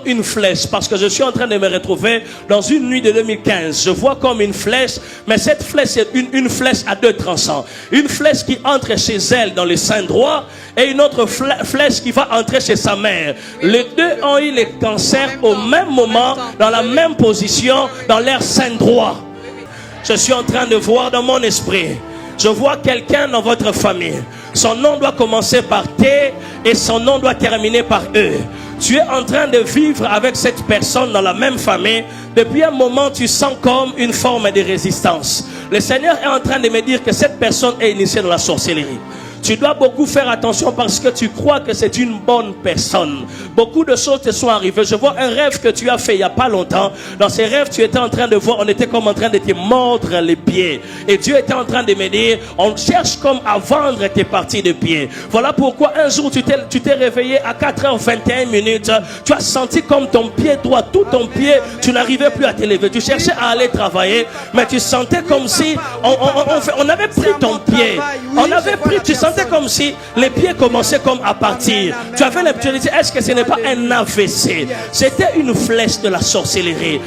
Une flèche, parce que je suis en train de me retrouver dans une nuit de 2015. Je vois comme une flèche, mais cette flèche est une flèche à deux tranchants. Une flèche qui entre chez elle dans le sein droit et une autre flèche qui va entrer chez sa mère. Les deux ont eu les cancers au même moment, dans la même position, dans leur sein droit. Je suis en train de voir dans mon esprit. Je vois quelqu'un dans votre famille. Son nom doit commencer par T et son nom doit terminer par E. Tu es en train de vivre avec cette personne dans la même famille. Depuis un moment, tu sens comme une forme de résistance. Le Seigneur est en train de me dire que cette personne est initiée dans la sorcellerie. Tu dois beaucoup faire attention parce que tu crois que c'est une bonne personne. Beaucoup de choses te sont arrivées. Je vois un rêve que tu as fait il n'y a pas longtemps. Dans ces rêves, tu étais en train de voir, on était comme en train de te mordre les pieds. Et Dieu était en train de me dire, on cherche comme à vendre tes parties de pieds. Voilà pourquoi un jour tu t'es réveillé à 4h21. Tu as senti comme ton pied droit, tout ton pied, tu n'arrivais plus à te lever. Tu cherchais à aller travailler, mais tu sentais comme si on avait pris ton pied. On avait pris, tu sentais comme si les pieds commençaient comme à partir. Tu avais l'impression de dire, est-ce que ce n'est pas un AVC? C'était une flèche de la sorcellerie.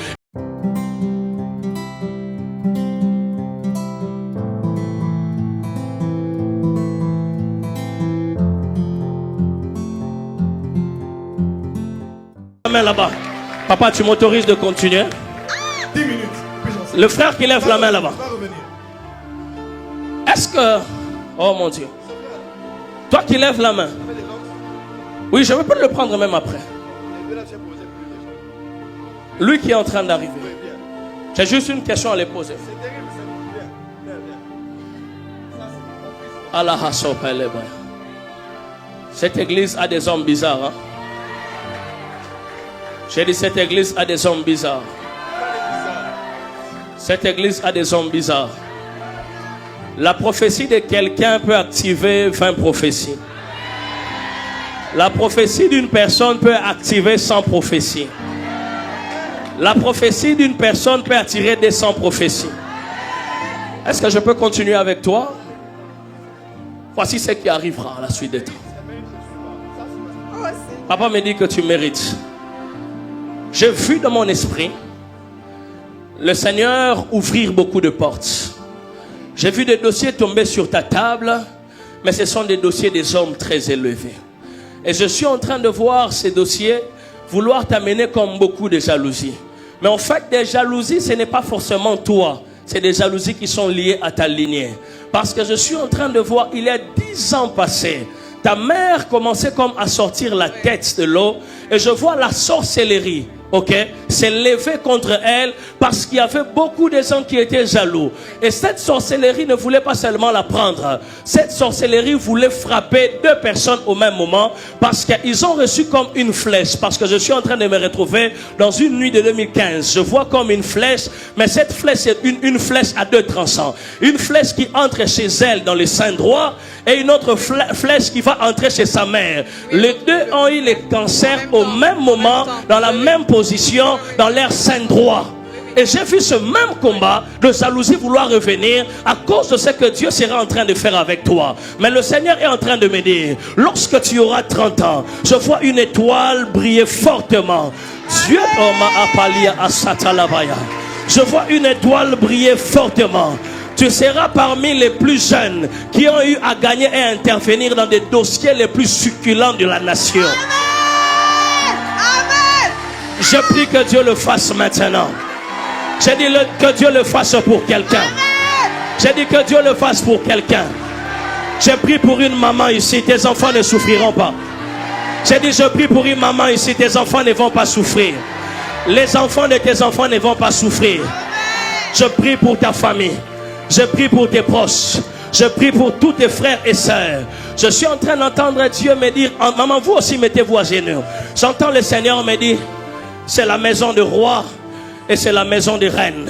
La main là-bas. Papa, tu m'autorises de continuer? 10 minutes. Le frère qui lève la main là-bas. Est-ce que... Oh mon Dieu. Toi qui lèves la main. Oui, je vais pas le prendre même après. Lui qui est en train d'arriver. J'ai juste une question à lui poser. Cette église a des hommes bizarres. Hein? J'ai dit cette église a des hommes bizarres. Cette église a des hommes bizarres. La prophétie de quelqu'un peut activer 20 prophéties. La prophétie d'une personne peut activer 100 prophéties. La prophétie d'une personne peut attirer des 100 prophéties. Est-ce que je peux continuer avec toi? Voici ce qui arrivera à la suite des temps. Papa me dit que tu mérites. J'ai vu dans mon esprit le Seigneur ouvrir beaucoup de portes. J'ai vu des dossiers tomber sur ta table, mais ce sont des dossiers des hommes très élevés. Et je suis en train de voir ces dossiers vouloir t'amener comme beaucoup de jalousies. Mais en fait, des jalousies, ce n'est pas forcément toi. C'est des jalousies qui sont liées à ta lignée. Parce que je suis en train de voir, il y a 10 ans passés, ta mère commençait comme à sortir la tête de l'eau. Et je vois la sorcellerie. Ok, s'est levé contre elle parce qu'il y avait beaucoup de gens qui étaient jaloux. Et cette sorcellerie ne voulait pas seulement la prendre. Cette sorcellerie voulait frapper deux personnes au même moment parce qu'ils ont reçu comme une flèche. Parce que je suis en train de me retrouver dans une nuit de 2015. Je vois comme une flèche, mais cette flèche est une flèche à deux tranchants. Une flèche qui entre chez elle dans le sein droit et une autre flèche qui va entrer chez sa mère. Les deux ont eu les cancers au même moment, dans la même position, dans leur sein droit. Et j'ai vu ce même combat de jalousie vouloir revenir à cause de ce que Dieu sera en train de faire avec toi. Mais le Seigneur est en train de me dire, lorsque tu auras 30 ans, je vois une étoile briller fortement. Dieu je vois une étoile briller fortement. Tu seras parmi les plus jeunes qui ont eu à gagner et à intervenir dans des dossiers les plus succulents de la nation. Amen. Je prie que Dieu le fasse maintenant. J'ai dit que Dieu le fasse pour quelqu'un. J'ai dit que Dieu le fasse pour quelqu'un. J'ai prié pour une maman ici, tes enfants ne souffriront pas. J'ai dit je prie pour une maman ici, tes enfants ne vont pas souffrir. Les enfants de tes enfants ne vont pas souffrir. Je prie pour ta famille. Je prie pour tes proches. Je prie pour tous tes frères et sœurs. Je suis en train d'entendre Dieu me dire, maman, vous aussi mettez-vous à genoux. J'entends le Seigneur me dire, c'est la maison de roi et c'est la maison de reine.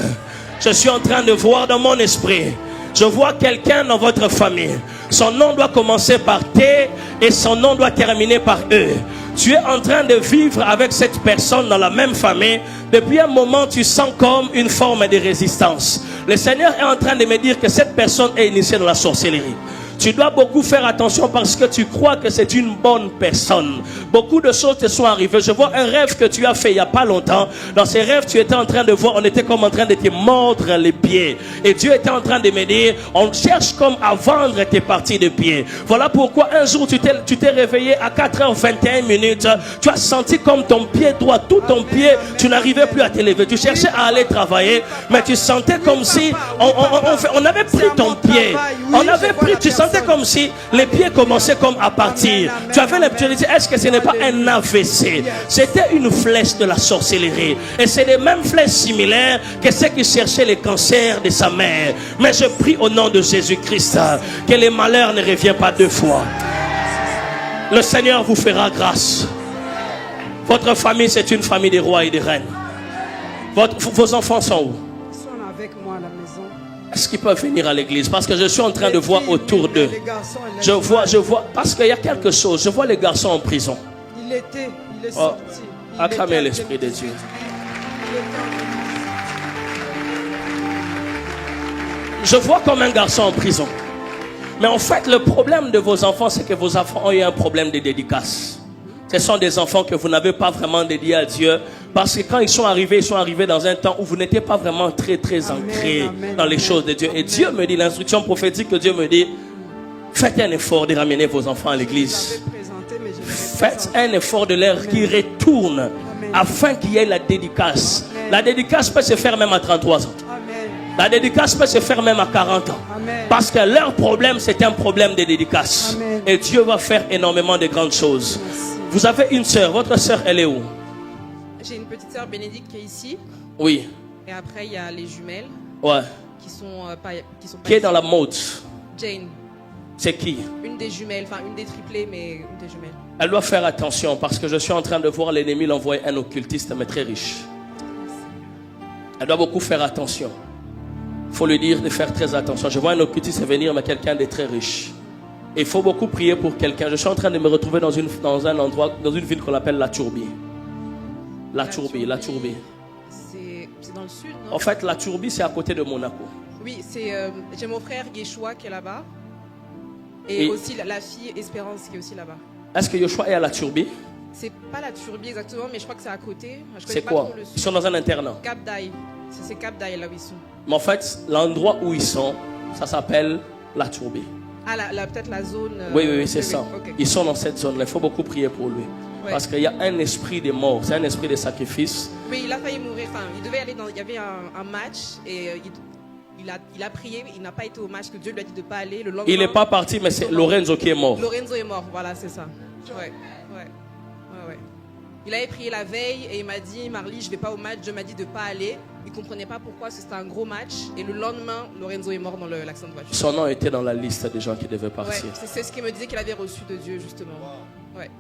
Je suis en train de voir dans mon esprit. Je vois quelqu'un dans votre famille. Son nom doit commencer par T et son nom doit terminer par E. Tu es en train de vivre avec cette personne dans la même famille. Depuis un moment, tu sens comme une forme de résistance. Le Seigneur est en train de me dire que cette personne est initiée dans la sorcellerie. Tu dois beaucoup faire attention parce que tu crois que c'est une bonne personne. Beaucoup de choses te sont arrivées. Je vois un rêve que tu as fait il n'y a pas longtemps. Dans ces rêves, tu étais en train de voir, on était comme en train de te mordre les pieds. Et Dieu était en train de me dire, on cherche comme à vendre tes parties de pied. Voilà pourquoi un jour tu t'es réveillé à 4h21. Tu as senti comme ton pied droit, tout ton pied, tu n'arrivais plus à te lever. Tu cherchais à aller travailler, mais tu sentais comme si on avait pris ton pied. On avait pris, tu sentais comme si les pieds commençaient comme à partir. Tu avais l'impression de dire, est-ce que ce n'est pas un AVC? C'était une flèche de la sorcellerie. Et c'est les mêmes flèches similaires que ceux qui cherchaient les cancers de sa mère. Mais je prie au nom de Jésus-Christ que les malheurs ne reviennent pas deux fois. Le Seigneur vous fera grâce. Votre famille, c'est une famille de rois et de reines. Vos enfants sont où? Ils sont avec moi à la maison. Est-ce qu'ils peuvent venir à l'église? Parce que je suis en train de voir autour d'eux. Je vois, parce qu'il y a quelque chose. Je vois les garçons en prison. Il est sorti. Acclamez l'Esprit de Dieu. Je vois comme un garçon en prison. Mais en fait, le problème de vos enfants, c'est que vos enfants ont eu un problème de dédicace. Ce sont des enfants que vous n'avez pas vraiment dédiés à Dieu. Parce que quand ils sont arrivés dans un temps où vous n'étiez pas vraiment très ancrés dans les choses de Dieu. Et Dieu me dit, l'instruction prophétique que Dieu me dit, faites un effort de ramener vos enfants à l'église. Faites un effort de leur qui retourne afin qu'il y ait la dédicace. La dédicace peut se faire même à 33 ans. La dédicace peut se faire même à 40 ans. Parce que leur problème, c'est un problème de dédicace. Et Dieu va faire énormément de grandes choses. Vous avez une sœur. Votre sœur, elle est où? J'ai une petite sœur Bénédicte qui est ici. Oui. Et après, il y a les jumelles. Ouais. Qui sont pas qui est dans la mode? Jane. C'est qui? Une des jumelles, enfin une des triplées, mais une des jumelles. Elle doit faire attention parce que je suis en train de voir l'ennemi l'envoyer un occultiste, mais très riche. Elle doit beaucoup faire attention. Il faut lui dire de faire très attention. Je vois un occultiste venir, mais quelqu'un de très riche. Et il faut beaucoup prier pour quelqu'un. Je suis en train de me retrouver dans un endroit, dans une ville qu'on appelle La Turbie. La Turbie. C'est dans le sud, non? En fait, La Turbie, c'est à côté de Monaco. Oui, j'ai mon frère Yeshua qui est là-bas. Et aussi la fille Espérance qui est aussi là-bas. Est-ce que Yeshua est à La Turbie? C'est pas La Turbie exactement, mais je crois que c'est à côté. C'est quoi? Ils sont dans un internat. Cap d'Aille. C'est Cap d'Aille là où ils sont. Mais en fait, l'endroit où ils sont, ça s'appelle La Turbie. Ah, peut-être la zone... Oui, c'est ça. Okay. Ils sont dans cette zone-là. Il faut beaucoup prier pour lui. Ouais. Parce qu'il y a un esprit de mort. C'est un esprit de sacrifice. Oui, il a failli mourir. Enfin, il devait aller il y avait un match et il a prié. Il n'a pas été au match que Dieu lui a dit de ne pas aller. Le lendemain, il n'est pas parti, mais c'est Lorenzo qui est mort. Lorenzo est mort, voilà, c'est ça. Ouais. Il avait prié la veille et il m'a dit, Marly, je ne vais pas au match. Dieu m'a dit de ne pas aller. Il ne comprenait pas pourquoi, c'était un gros match. Et le lendemain, Lorenzo est mort dans l'accident de voiture. Son nom était dans la liste des gens qui devaient partir. Ouais, c'est ce qu'il me disait qu'il avait reçu de Dieu, justement. Ouais.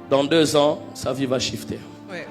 Dans 2 ans, sa vie va shifter. Ouais.